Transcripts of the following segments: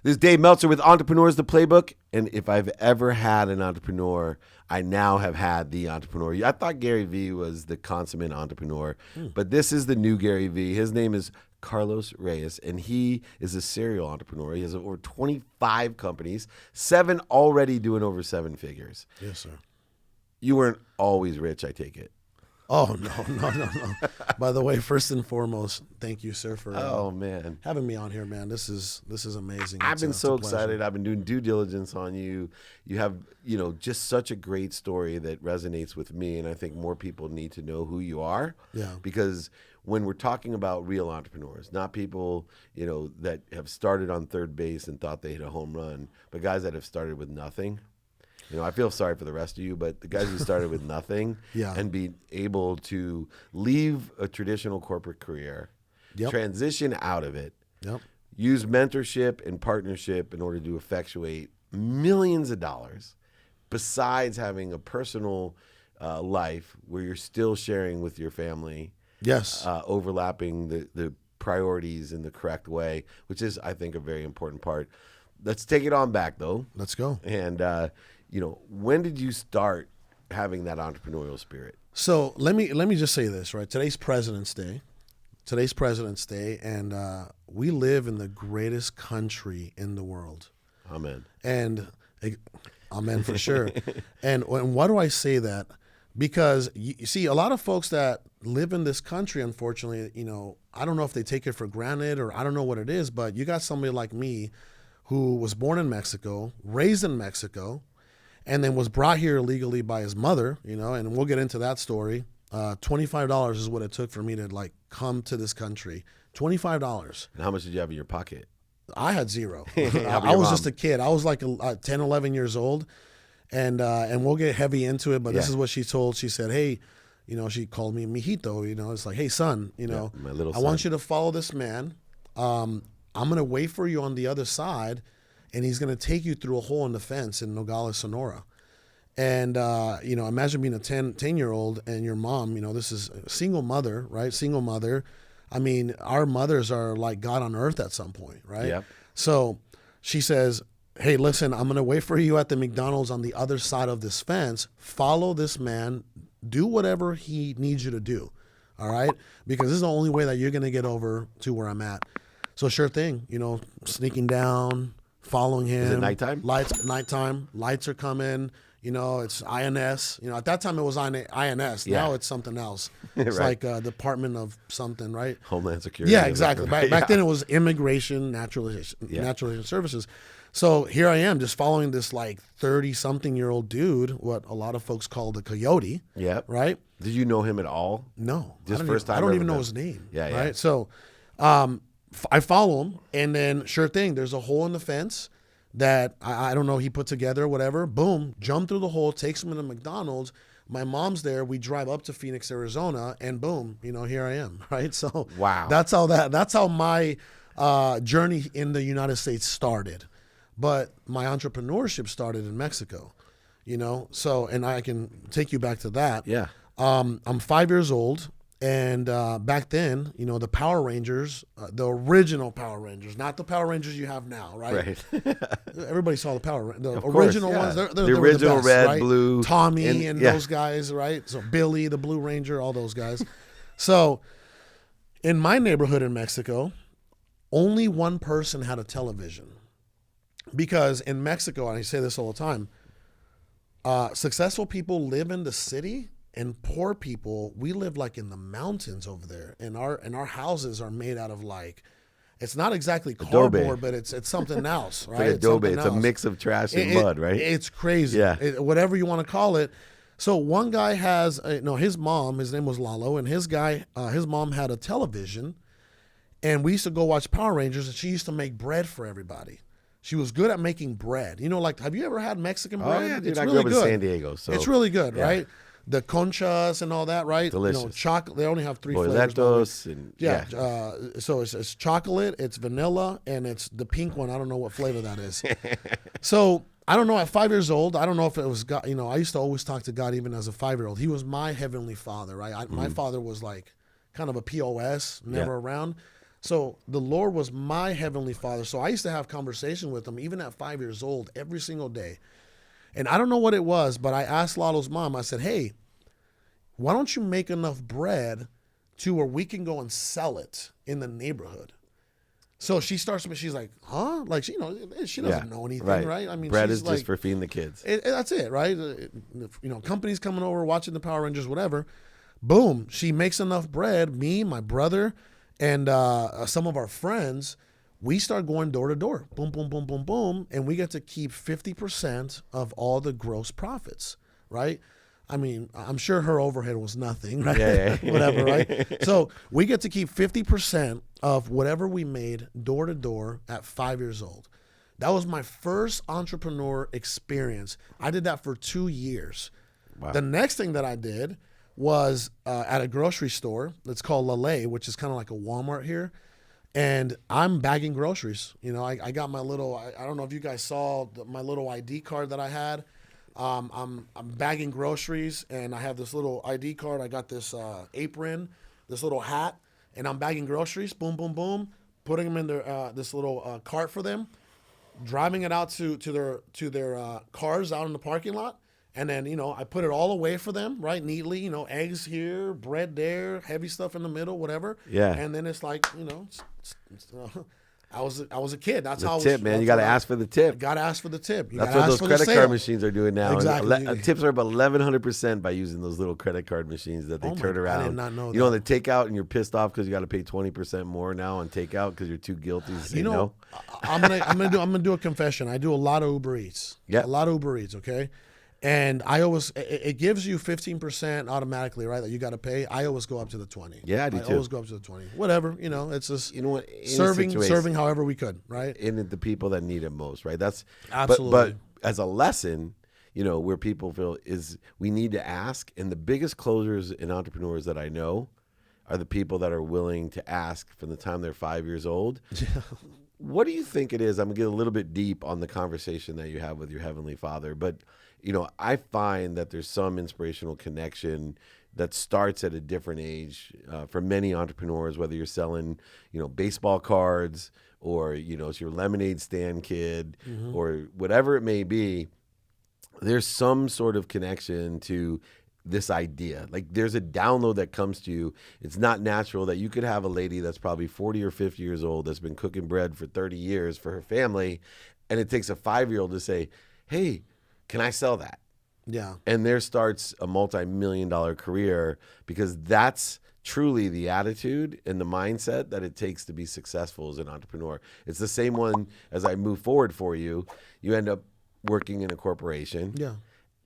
This is Dave Meltzer with Entrepreneurs the Playbook. And if I've ever had an entrepreneur, I now have had the entrepreneur. I thought Gary Vee was the consummate entrepreneur, but this is the new Gary Vee. His name is Carlos Reyes, and he is a serial entrepreneur. He has over 25 companies, 7 already doing over 7 figures. Yes, sir. You weren't always rich, I take it. Oh, no. By the way, first and foremost, thank you, sir, for having me on here, man. This is amazing. I've been so excited. I've been doing due diligence on you. You have, just such a great story that resonates with me, and I think more people need to know who you are. Yeah. Because when we're talking about real entrepreneurs, not people, that have started on third base and thought they hit a home run, but guys that have started with nothing. I feel sorry for the rest of you, but the guys who started with nothing and be able to leave a traditional corporate career, transition out of it, use mentorship and partnership in order to effectuate millions of dollars, besides having a personal life where you're still sharing with your family, overlapping the priorities in the correct way, which is, I think, a very important part. Let's take it on back, though. Let's go. And, when did you start having that entrepreneurial spirit? So let me just say this, right? Today's President's Day, and we live in the greatest country in the world. Amen. And amen for sure. And why do I say that? Because you see, a lot of folks that live in this country, unfortunately, I don't know if they take it for granted or I don't know what it is, but you got somebody like me who was born in Mexico, raised in Mexico, and then was brought here illegally by his mother, and we'll get into that story. $25 is what it took for me to come to this country. $25. And how much did you have in your pocket? I had zero. I was just a kid. I was 10, 11 years old, and we'll get heavy into it, but this is what she told. She said, hey, she called me mijito, it's like, hey, son, my little son. I want you to follow this man. I'm going to wait for you on the other side, and he's going to take you through a hole in the fence in Nogales, Sonora. And, imagine being a 10-year-old and your mom, this is a single mother, right? Single mother. I mean, our mothers are like God on earth at some point, right? Yep. So she says, hey, listen, I'm going to wait for you at the McDonald's on the other side of this fence. Follow this man. Do whatever he needs you to do, all right? Because this is the only way that you're going to get over to where I'm at. So sure thing, sneaking down, following him. Is it nighttime? Nighttime. Lights are coming. It's INS. At that time it was INS. Now it's something else. It's right. like Department of something, right? Homeland Security. Yeah, exactly. Back then it was Immigration, Naturalization Services. So here I am just following this 30-something-year-old dude, what a lot of folks call the coyote. Yeah. Right? Did you know him at all? No. Just first time? I don't even know his name. Yeah, right? So I follow him, and then sure thing, there's a hole in the fence that I don't know he put together or whatever. Boom, jump through the hole, takes him to McDonald's. My mom's there. We drive up to Phoenix, Arizona, and boom, here I am, right? So wow, that's how my journey in the United States started. But my entrepreneurship started in Mexico, So, and I can take you back to that. Yeah. I'm 5 years old. And back then, the Power Rangers, the original Power Rangers, not the Power Rangers you have now, right? Right. Everybody saw the original ones. They're the original best, red, right? blue. Tommy and those guys, right? So Billy, the Blue Ranger, all those guys. So in my neighborhood in Mexico, only one person had a television. Because in Mexico, and I say this all the time, successful people live in the city, and poor people, we live in the mountains over there, and our houses are made out of it's not exactly cardboard, but it's something else, right? It's adobe. It's a mix of trash and mud, right? It's crazy. Yeah. Whatever you want to call it. So one guy has his mom. His name was Lalo, and his mom had a television, and we used to go watch Power Rangers, and she used to make bread for everybody. She was good at making bread. Have you ever had Mexican bread? Oh yeah, dude. It's I really grew up in San Diego, so it's really good, right? The conchas and all that, right? Delicious. Chocolate. They only have 3 flavors. And so it's chocolate, it's vanilla, and it's the pink one. I don't know what flavor that is. So I don't know. At 5 years old, I don't know if it was God. I used to always talk to God even as a 5-year-old. He was my heavenly Father, right? My father was kind of a POS, never around. So the Lord was my heavenly Father. So I used to have conversation with him even at 5 years old every single day. And I don't know what it was, but I asked Lalo's mom, I said, hey, why don't you make enough bread to where we can go and sell it in the neighborhood? So she's like, huh? Like, she doesn't know anything, right? I mean, bread she's is just for feeding the kids. That's it, right? Companies coming over, watching the Power Rangers, whatever. Boom. She makes enough bread. Me, my brother, and some of our friends, we start going door to door. Boom, boom, boom, boom, boom. And we get to keep 50% of all the gross profits, right? I mean, I'm sure her overhead was nothing, right? Yeah. Whatever, right? So we get to keep 50% of whatever we made door to door at 5 years old. That was my first entrepreneur experience. I did that for 2 years. Wow. The next thing that I did was at a grocery store. It's called Lale, which is kind of like a Walmart here. And I'm bagging groceries. I got my little, I don't know if you guys saw my little ID card that I had. I'm bagging groceries, and I have this little ID card. I got this apron, this little hat, and I'm bagging groceries. Boom, boom, boom. Putting them in their this little cart for them, driving it out to their cars out in the parking lot, and then I put it all away for them, right, neatly. Eggs here, bread there, heavy stuff in the middle, whatever. Yeah. And then it's like I was a kid. That's how I was. Tip, man. You got to ask for the tip. Got to ask for the tip. That's what those credit card machines are doing now. Exactly. Tips are about 1,100% by using those little credit card machines that they turn around. I did not know that. On the takeout, and you're pissed off because you got to pay 20% more now on takeout because you're too guilty to say no. I'm gonna do a confession. I do a lot of Uber Eats. Yeah. A lot of Uber Eats. Okay. And I always, it gives you 15% automatically, right? That you got to pay. I always go up to the 20. Yeah, I do too. I always go up to the 20. Whatever, it's just, what? Serving however we could, right? In the people that need it most, right? That's absolutely. But as a lesson, where people feel is we need to ask. And the biggest closers and entrepreneurs that I know are the people that are willing to ask from the time they're 5 years old. Yeah. What do you think it is? I'm going to get a little bit deep on the conversation that you have with your Heavenly Father, but I find that there's some inspirational connection that starts at a different age for many entrepreneurs, whether you're selling, baseball cards or, it's your lemonade stand kid or whatever it may be. There's some sort of connection to this idea. Like there's a download that comes to you. It's not natural that you could have a lady that's probably 40 or 50 years old that's been cooking bread for 30 years for her family, and it takes a 5-year-old to say, hey, can I sell that? Yeah. And there starts a multi-million-dollar career because that's truly the attitude and the mindset that it takes to be successful as an entrepreneur. It's the same one as I move forward for you. You end up working in a corporation. Yeah.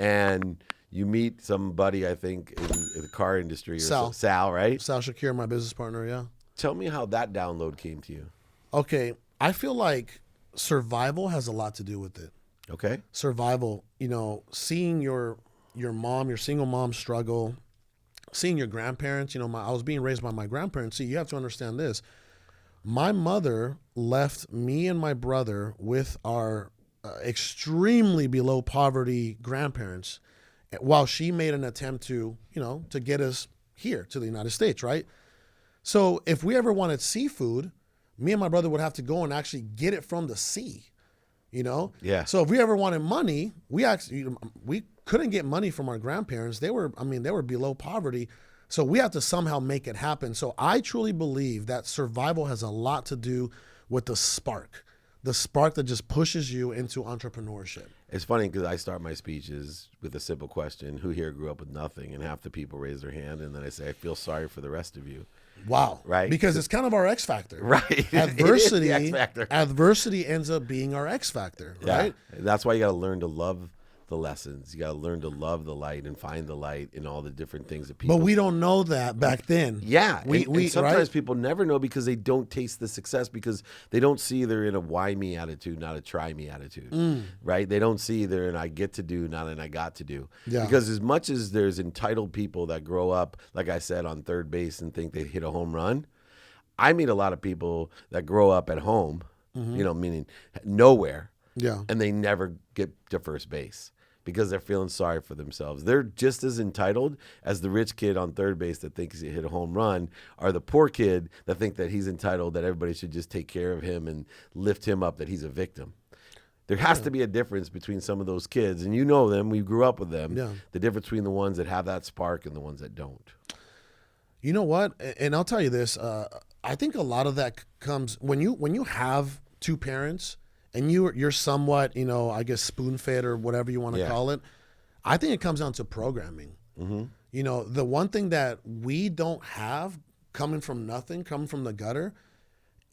And you meet somebody, I think, in the car industry. Or Sal, right? Sal Shakir, my business partner, yeah. Tell me how that download came to you. Okay. I feel like survival has a lot to do with it. Okay. Survival, seeing your mom, your single mom struggle, seeing your grandparents, I was being raised by my grandparents. See, you have to understand this. My mother left me and my brother with our extremely below poverty grandparents while she made an attempt to get us here to the United States, right? So if we ever wanted seafood, me and my brother would have to go and actually get it from the sea, Yeah. So if we ever wanted money, we couldn't get money from our grandparents. They were below poverty. So we have to somehow make it happen. So I truly believe that survival has a lot to do with the spark that just pushes you into entrepreneurship. It's funny because I start my speeches with a simple question: who here grew up with nothing? And half the people raise their hand, and then I say, I feel sorry for the rest of you. Wow. Right? Because it's kind of our X factor. Right. Adversity, It is the X factor. Adversity ends up being our X factor, right? Yeah. That's why you got to learn to love the lessons. You got to learn to love the light and find the light in all the different things that people. But we don't know that back then. Yeah, and sometimes right? people never know because they don't taste the success because they don't see they're in a why me attitude, not a try me attitude, right? They don't see they're in I get to do, not an I got to do. Yeah. Because as much as there's entitled people that grow up, like I said, on third base and think they hit a home run, I meet a lot of people that grow up at home, meaning nowhere, Yeah. and they never get to first base. because they're feeling sorry for themselves. They're just as entitled as the rich kid on third base that thinks he hit a home run, or the poor kid that think that he's entitled, that everybody should just take care of him and lift him up, that he's a victim. There has to be a difference between some of those kids, and you know them, we grew up with them, the difference between the ones that have that spark and the ones that don't. You know what? And I'll tell you this, I think a lot of that comes when you have two parents and you're somewhat, I guess spoon-fed or whatever you want to call it. I think it comes down to programming. Mm-hmm. The one thing that we don't have coming from nothing, coming from the gutter,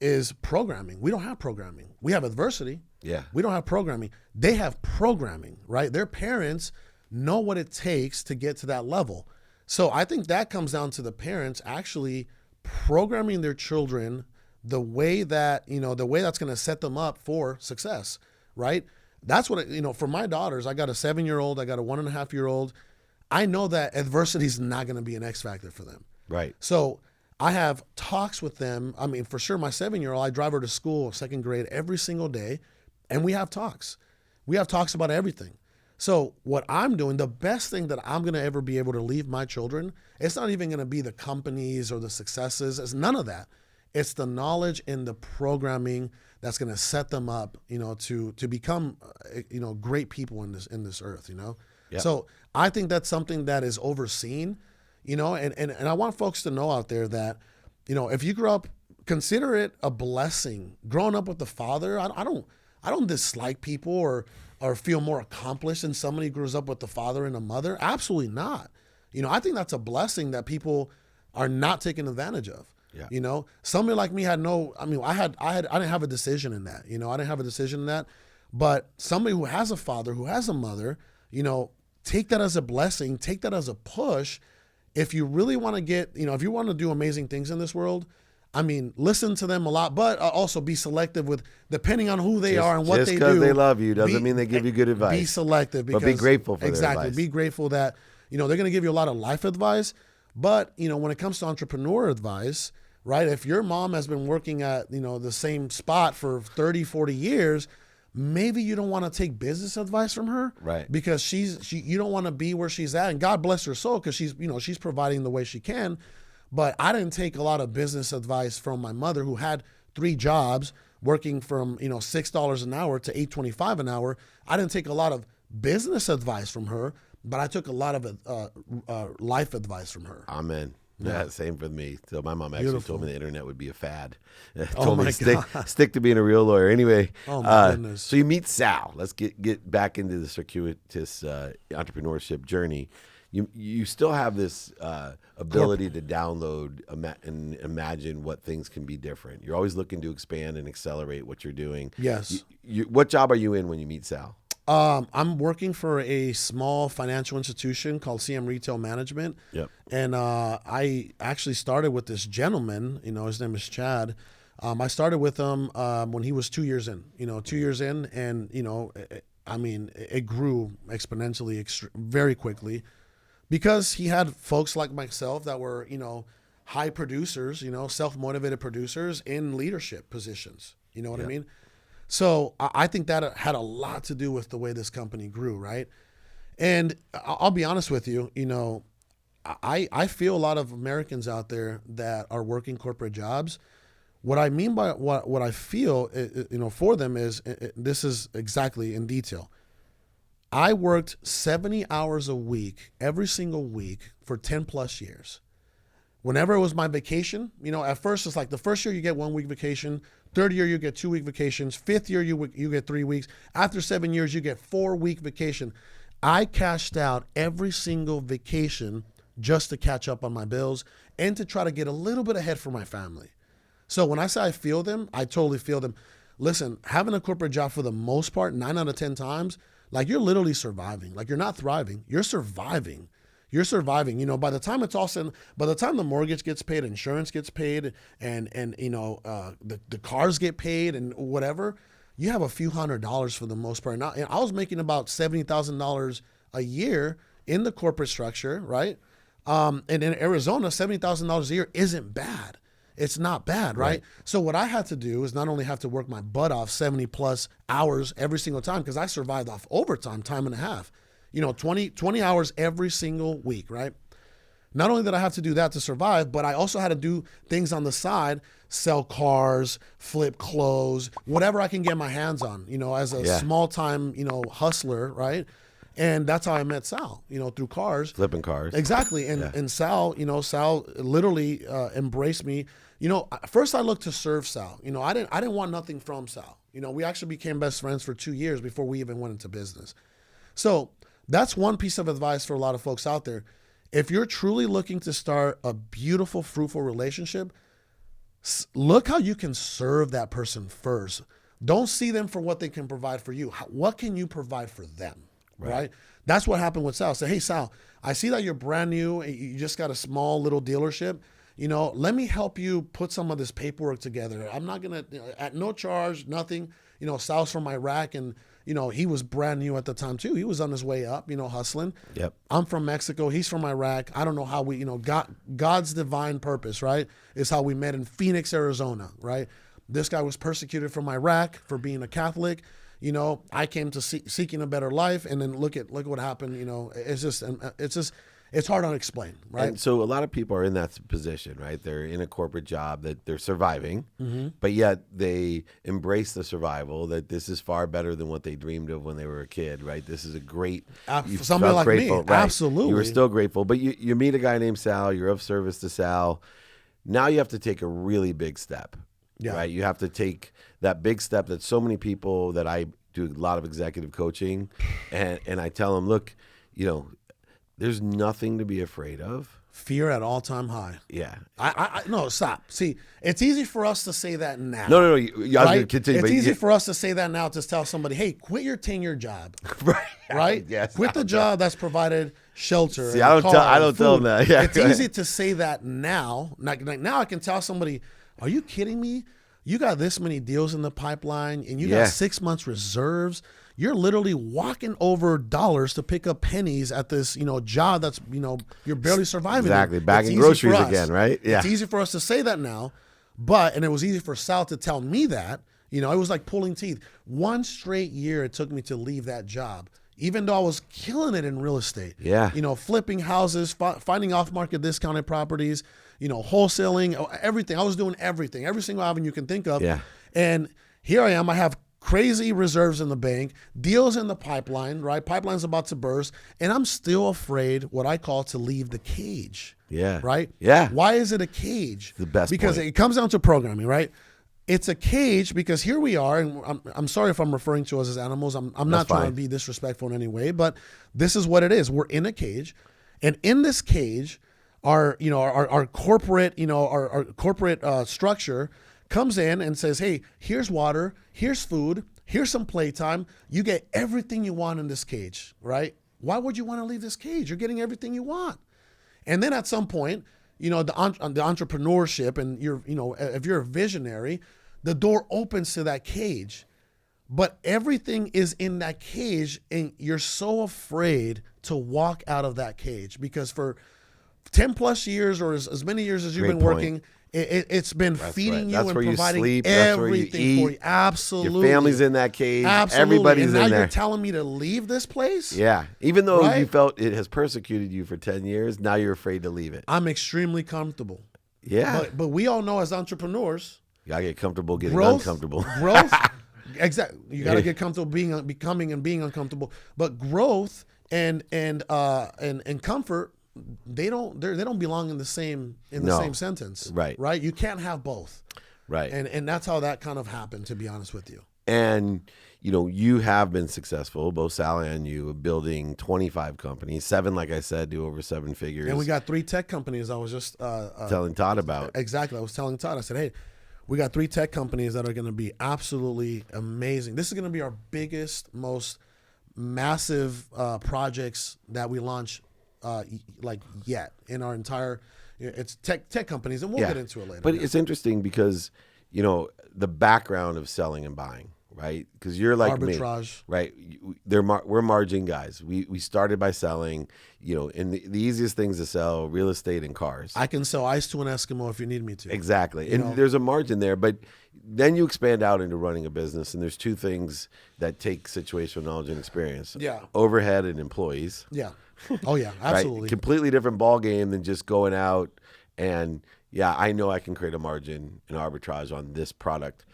is programming. We don't have programming. We have adversity. Yeah. We don't have programming. They have programming, right? Their parents know what it takes to get to that level. So I think that comes down to the parents actually programming their children the way that, the way that's going to set them up for success, right? That's what, for my daughters, I got a 7-year-old, I got a 1.5-year-old. I know that adversity is not going to be an X factor for them. Right. So I have talks with them. I mean, for sure, my 7-year-old, I drive her to school, 2nd grade, every single day, and we have talks. We have talks about everything. So what I'm doing, the best thing that I'm going to ever be able to leave my children, it's not even going to be the companies or the successes. It's none of that. It's the knowledge and the programming that's going to set them up, to become, great people in this earth, Yep. So I think that's something that is overseen, and I want folks to know out there that, if you grew up, consider it a blessing. Growing up with the father, I don't dislike people or feel more accomplished than somebody who grows up with the father and a mother. Absolutely not. I think that's a blessing that people are not taking advantage of. Yeah. Somebody like me I didn't have a decision in that. I didn't have a decision in that. But somebody who has a father, who has a mother, take that as a blessing, take that as a push. If you really want to get, if you want to do amazing things in this world, listen to them a lot, but also be selective with, depending on who they are and what they do. Just because they love you doesn't mean they give you good advice. Be selective. Because, but be grateful for their advice. Exactly. Be grateful that, they're going to give you a lot of life advice. But, when it comes to entrepreneur advice, right, if your mom has been working at, the same spot for 30, 40 years, maybe you don't want to take business advice from her. Right. Because you don't want to be where she's at. And God bless her soul, because she's providing the way she can. But I didn't take a lot of business advice from my mother, who had 3 jobs, working from, $6 an hour to $8.25 an hour. I didn't take a lot of business advice from her, but I took a lot of life advice from her. Amen. Yeah, same for me. So my mom actually told me the internet would be a fad. Told me to stick to being a real lawyer. Anyway, oh my goodness. So you meet Sal. Let's get back into the circuitous entrepreneurship journey. You still have this ability to download and imagine what things can be different. You're always looking to expand and accelerate what you're doing. Yes. What job are you in when you meet Sal? I'm working for a small financial institution called CM Retail Management. Yep. And I actually started with this gentleman, his name is Chad. I started with him when he was 2 years in, and, it grew exponentially very quickly, because he had folks like myself that were, high producers, self-motivated producers in leadership positions. You know what I mean? So I think that had a lot to do with the way this company grew, right? And I'll be honest with you, I feel a lot of Americans out there that are working corporate jobs. What I mean by what I feel, for them is, this is exactly in detail. I worked 70 hours a week, every single week, for 10 plus years. Whenever it was my vacation, at first it's like the first year you get 1 week vacation, third year you get 2 week vacations, fifth year you get 3 weeks. After 7 years you get 4 week vacation. I cashed out every single vacation just to catch up on my bills and to try to get a little bit ahead for my family. So when I say I feel them, I totally feel them. Listen, having a corporate job for the most part, 9 out of 10 times, like you're literally surviving. Like you're not thriving, you're surviving. You're surviving. By the time it's all said, by the time the mortgage gets paid, insurance gets paid, and the cars get paid and whatever, you have a few $100s for the most part. Now, I was making about $70,000 a year in the corporate structure, right? And in Arizona, $70,000 a year isn't bad. It's not bad, right? So what I had to do is not only have to work my butt off 70 plus hours every single time, because I survived off overtime, time and a half. 20 hours every single week, right? Not only did I have to do that to survive, but I also had to do things on the side, sell cars, flip clothes, whatever I can get my hands on, as a small time, hustler, right? And that's how I met Sal, through cars. Flipping cars. Exactly. And Sal, Sal literally embraced me. First I looked to serve Sal. I didn't want nothing from Sal. We actually became best friends for 2 years before we even went into business. So that's one piece of advice for a lot of folks out there. If you're truly looking to start a beautiful, fruitful relationship, look how you can serve that person first. Don't see them for what they can provide for you. What can you provide for them, right? That's what happened with Sal. Say, hey, Sal, I see that you're brand new. You just got a small little dealership. Let me help you put some of this paperwork together. I'm not going to, at no charge, nothing. Sal's from Iraq, and he was brand new at the time too. He was on his way up, hustling. Yep. I'm from Mexico. He's from Iraq. I don't know how we, God's divine purpose, right, is how we met in Phoenix, Arizona, right? This guy was persecuted from Iraq for being a Catholic. I came to seeking a better life, and then look at what happened. It's hard to explain, right? And so a lot of people are in that position, right? They're in a corporate job that they're surviving, but yet they embrace the survival, that this is far better than what they dreamed of when they were a kid, right? This is a great, somebody like grateful, me, right? absolutely. You were still grateful, but you meet a guy named Sal, you're of service to Sal. Now you have to take a really big step, right? You have to take that big step that so many people that I do a lot of executive coaching, and I tell them, look, there's nothing to be afraid of. Fear at all-time high. Yeah. No, stop. See, it's easy for us to say that now. No. I was going to continue. It's easy for us to say that now, to tell somebody, hey, quit your tenure job. Right? Yes. Quit the job that's provided shelter. See, I don't tell them that. Yeah, it's easy to say that now. Like now I can tell somebody, are you kidding me? You got this many deals in the pipeline, and you got 6 months reserves. You're literally walking over dollars to pick up pennies at this, job that's, you're barely surviving. Exactly. Bagging groceries again, right? Yeah. It's easy for us to say that now, and it was easy for Sal to tell me that, it was like pulling teeth. 1 straight year it took me to leave that job, even though I was killing it in real estate. Yeah. Flipping houses, finding off-market discounted properties, wholesaling, everything. I was doing everything, every single avenue you can think of. Yeah. And here I am. I have crazy reserves in the bank, deals in the pipeline, right? Pipeline's about to burst, and I'm still afraid, what I call, to leave the cage. Yeah. Right? Yeah. Why is it a cage? The best Because point. It comes down to programming, right? It's a cage because here we are, and I'm sorry if I'm referring to us as animals. I'm not trying to be disrespectful in any way, but this is what it is. We're in a cage, and in this cage, our corporate, our corporate structure comes in and says, hey, here's water, here's food, here's some playtime. You get everything you want in this cage, right? Why would you want to leave this cage? You're getting everything you want. And then at some point, the entrepreneurship, and if you're a visionary, the door opens to that cage. But everything is in that cage, and you're so afraid to walk out of that cage because for 10 plus years, or as many years as you've been working, it's been feeding you and providing everything for you. Absolutely. Your family's in that cage. Absolutely. Everybody's and now in there. You're telling me to leave this place? Yeah. Even though you felt it has persecuted you for 10 years, now you're afraid to leave it. I'm extremely comfortable. Yeah. But we all know as entrepreneurs, you gotta get comfortable getting uncomfortable. Growth. Exactly. You gotta get comfortable becoming and being uncomfortable. But growth and comfort, they don't belong in the same same sentence. Right. You can't have both. Right. And that's how that kind of happened, to be honest with you. And you have been successful, both Sal and you, building 25 companies, 7, like I said, do over 7 figures. And we got 3 tech companies. I was just telling Todd about. Exactly. I was telling Todd, I said, hey, we got 3 tech companies that are going to be absolutely amazing. This is going to be our biggest, most massive projects that we launch yet in our entire, it's tech companies, and we'll get into it later. But it's interesting because, the background of selling and buying, right? Because you're like arbitrage, me, right? We're margin guys. We started by selling, and the easiest things to sell: real estate and cars. I can sell ice to an Eskimo if you need me to. Exactly, and there's a margin there, but then you expand out into running a business, and there's two things that take situational knowledge and experience. Yeah, overhead and employees. Yeah. Oh yeah, absolutely. Right? Completely different ball game than just going out and I know I can create a margin and arbitrage on this product.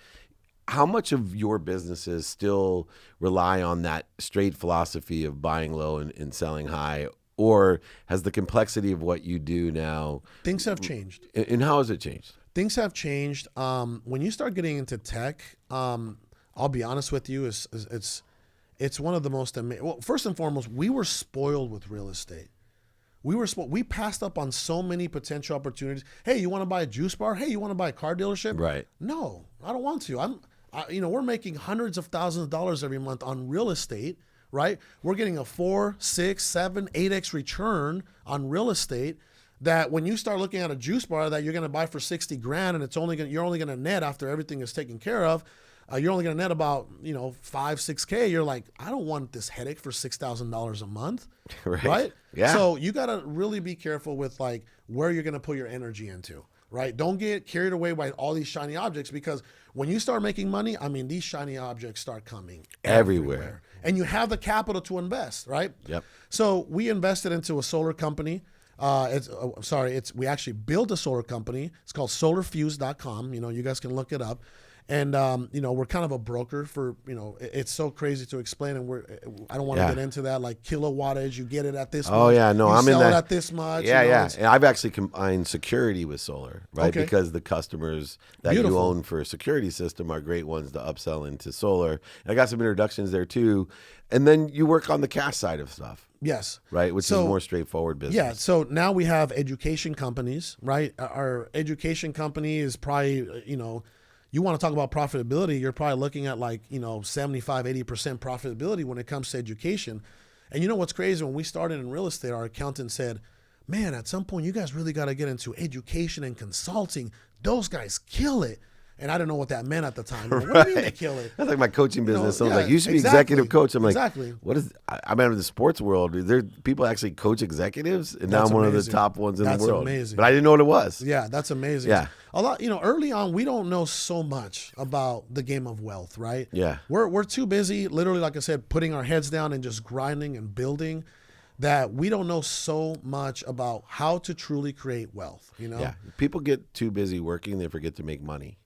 How much of your businesses still rely on that straight philosophy of buying low and selling high? Or has the complexity of what you do now... Things have changed. And how has it changed? Things have changed. When you start getting into tech, I'll be honest with you, it's one of the most amazing... Well, first and foremost, we were spoiled with real estate. We passed up on so many potential opportunities. Hey, you want to buy a juice bar? Hey, you want to buy a car dealership? Right. No, I don't want to. We're making hundreds of thousands of dollars every month on real estate, right? We're getting a 4, 6, 7, 8x return on real estate. That when you start looking at a juice bar that you're going to buy for $60,000 and you're only going to net after everything is taken care of. You're only going to net about, 5, 6K. You're like, I don't want this headache for $6,000 a month. Right? Yeah. So you got to really be careful with like where you're going to put your energy into, right? Don't get carried away by all these shiny objects, because when you start making money, these shiny objects start coming everywhere. And you have the capital to invest, right? Yep. So we invested into a solar company. We actually built a solar company. It's called solarfuse.com. You guys can look it up. And, we're kind of a broker for, it's so crazy to explain. And I don't want to get into that, like kilowattage, you get it at this much. Oh, yeah. No, I'm in that. It at this much. Yeah. And I've actually combined security with solar, right? Okay. Because the customers that you own for a security system are great ones to upsell into solar. And I got some introductions there too. And then you work on the cash side of stuff. Yes. Right, which is more straightforward business. Yeah, so now we have education companies, right? Our education company is probably, you want to talk about profitability, you're probably looking at 75, 80% profitability when it comes to education. And you know what's crazy? When we started in real estate, our accountant said, man, at some point you guys really got to get into education and consulting. Those guys kill it. And I didn't know what that meant at the time. What do you mean they kill it? That's like my coaching business. So I was like, you should be executive coach. I'm like, what is, I'm out of the sports world. There people actually coach executives, and now I'm one of the top ones in the world. That's amazing. But I didn't know what it was. Yeah, that's amazing. Yeah. A lot, early on, we don't know so much about the game of wealth, right? Yeah. We're too busy, literally, like I said, putting our heads down and just grinding and building, that we don't know so much about how to truly create wealth, Yeah. People get too busy working, they forget to make money.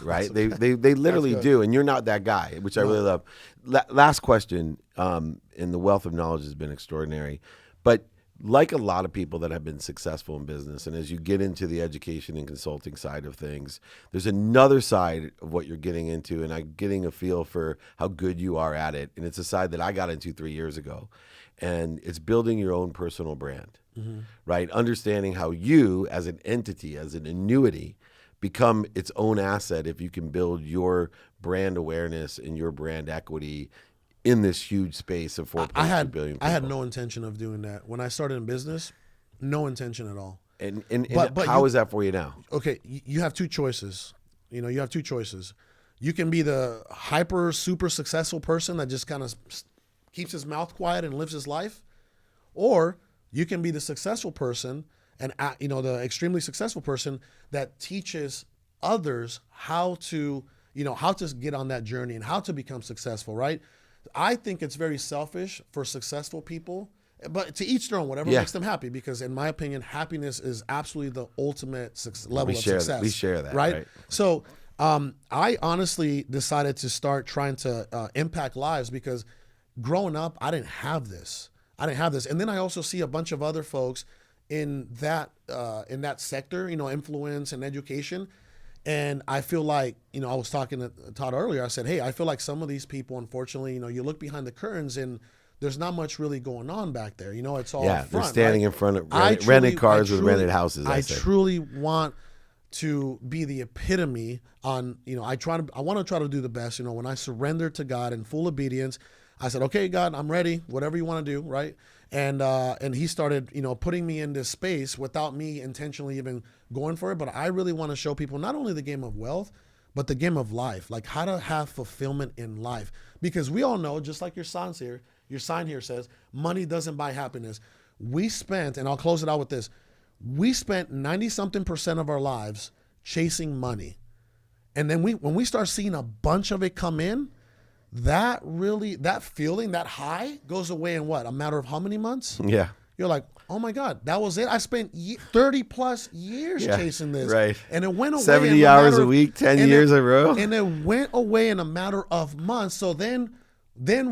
Right? They literally do, and you're not that guy, which I really love. Last question, and the wealth of knowledge has been extraordinary, but like a lot of people that have been successful in business, and as you get into the education and consulting side of things, there's another side of what you're getting into, and I'm getting a feel for how good you are at it, and it's a side that I got into 3 years ago, and it's building your own personal brand, right? Understanding how you, as an entity, as an annuity, become its own asset if you can build your brand awareness and your brand equity in this huge space of 4.2 billion people. I had no intention of doing that. When I started in business, no intention at all. And how is that for you now? Okay, you have two choices. You have two choices. You can be the hyper, super successful person that just kind of keeps his mouth quiet and lives his life. Or you can be the successful person and the extremely successful person that teaches others how to get on that journey and how to become successful, right? I think it's very selfish for successful people, but to each their own, whatever makes them happy, because in my opinion, happiness is absolutely the ultimate level of success. We share that, right? So I honestly decided to start trying to impact lives, because growing up, I didn't have this. And then I also see a bunch of other folks in that sector, influence and education. And I feel like, I was talking to Todd earlier, I said, hey, I feel like some of these people, unfortunately, you look behind the curtains and there's not much really going on back there. It's all front, they're standing in front of rented cars with rented houses. I truly want to be the epitome on, I want to try to do the best. When I surrender to God in full obedience, I said, okay, God, I'm ready, whatever you want to do, right? And he started, putting me in this space without me intentionally even going for it. But I really want to show people not only the game of wealth, but the game of life, like how to have fulfillment in life. Because we all know, just like your sign here says, money doesn't buy happiness. We spent, and I'll close it out with this, we spent 90-something% of our lives chasing money. And then when we start seeing a bunch of it come in, that feeling, that high goes away in what? A matter of how many months? Yeah. You're like, oh my God, that was it. I spent 30 plus years chasing this. Right. And it went away. 70 hours a week, 10 years in a row. And it went away in a matter of months. So then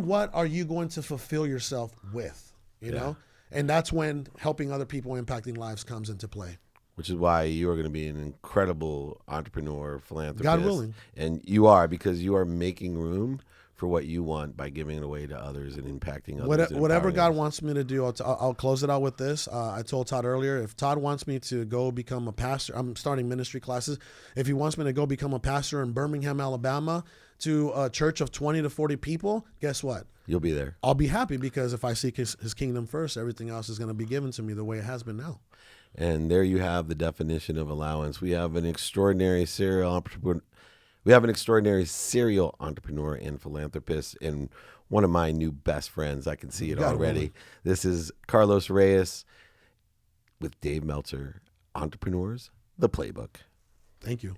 what are you going to fulfill yourself with? You know? And that's when helping other people, impacting lives comes into play. Which is why you are going to be an incredible entrepreneur, philanthropist. God willing. And you are, because you are making room for what you want by giving it away to others and impacting others. Whatever God wants me to do, I'll close it out with this. I told Todd earlier, if Todd wants me to go become a pastor, I'm starting ministry classes. If he wants me to go become a pastor in Birmingham, Alabama, to a church of 20 to 40 people, guess what? You'll be there. I'll be happy, because if I seek his kingdom first, everything else is going to be given to me the way it has been now. And there you have the definition of allowance. We have an extraordinary serial entrepreneur. We have an extraordinary serial entrepreneur and philanthropist, and one of my new best friends. I can see it already. This is Carlos Reyes with Dave Meltzer, Entrepreneurs, The Playbook. Thank you.